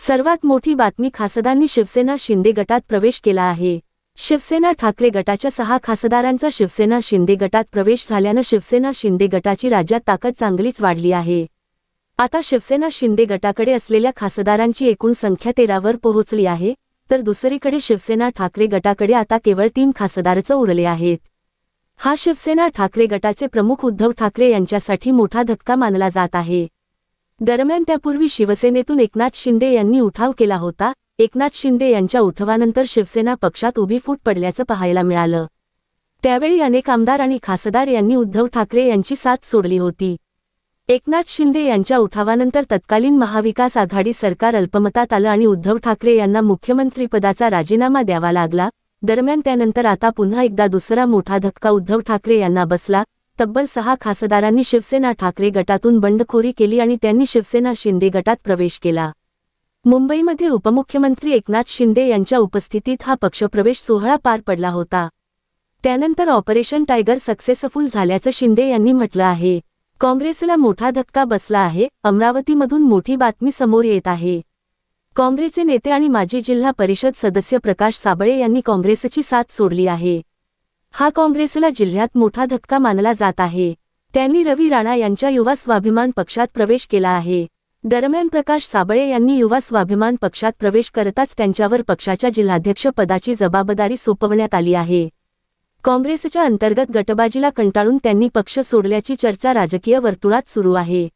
सर्वात मोठी बातमी खासदारांनी शिवसेना शिंदे गटात प्रवेश केला आहे। शिवसेना ठाकरे गटाच्या 6 खासदारांचा शिवसेना शिंदे गटात प्रवेश झाल्यानं शिवसेना शिंदे गटाची राज्यात ताकद चांगलीच वाढली आहे। आता शिवसेना शिंदे गटाकडे असलेल्या खासदारांची एकूण संख्या 13 वर पोहोचली आहे, तर दुसरीकडे शिवसेना ठाकरे गटाकडे आता केवळ 3 खासदारच उरले आहेत। हा शिवसेना ठाकरे गटाचे प्रमुख उद्धव ठाकरे यांच्यासाठी मोठा धक्का मानला जात आहे। दरम्यान त्यापूर्वी शिवसेनेतून एकनाथ शिंदे यांनी उठाव केला होता। एकनाथ शिंदे यांच्या उठावानंतर शिवसेना पक्षात उभी फूट पडल्याचं पाहायला मिळालं। त्यावेळी अनेक आमदार आणि खासदार यांनी उद्धव ठाकरे यांची साथ सोडली होती। एकनाथ शिंदे यांच्या उठावानंतर तत्कालीन महाविकास आघाडी सरकार अल्पमतात आलं आणि उद्धव ठाकरे यांना मुख्यमंत्रीपदाचा राजीनामा द्यावा लागला। दरम्यान त्यानंतर आता पुन्हा एकदा दुसरा मोठा धक्का उद्धव ठाकरे यांना बसला। तब्बल 6 खासदारांनी शिवसेना ठाकरे गटातून बंडखोरी केली आणि त्यांनी शिवसेना शिंदे गटात प्रवेश केला। मुंबईमध्ये उपमुख्यमंत्री एकनाथ शिंदे यांच्या उपस्थितीत हा पक्षप्रवेश सोहळा पार पडला होता। त्यानंतर ऑपरेशन टायगर सक्सेसफुल झाल्याचं शिंदे यांनी म्हटलं आहे। काँग्रेसला मोठा धक्का बसला आहे। अमरावतीमधून मोठी बातमी समोर येत आहे। काँग्रेसचे नेते आणि माजी जिल्हा परिषद सदस्य प्रकाश साबळे यांनी काँग्रेसची साथ सोडली आहे। हा काँग्रेसला जिल्ह्यात मोठा धक्का मानला जात आहे। त्यांनी रवी राणा यांच्या युवा स्वाभिमान पक्षात प्रवेश केला आहे। दरम्यान प्रकाश साबळे यांनी युवा स्वाभिमान पक्षात प्रवेश करताच त्यांच्यावर पक्षाच्या जिल्हाध्यक्ष पदाची जबाबदारी सोपवण्यात आली आहे। काँग्रेसच्या अंतर्गत गटबाजीला कंटाळून त्यांनी पक्ष सोडल्याची चर्चा राजकीय वर्तुळात सुरू आहे।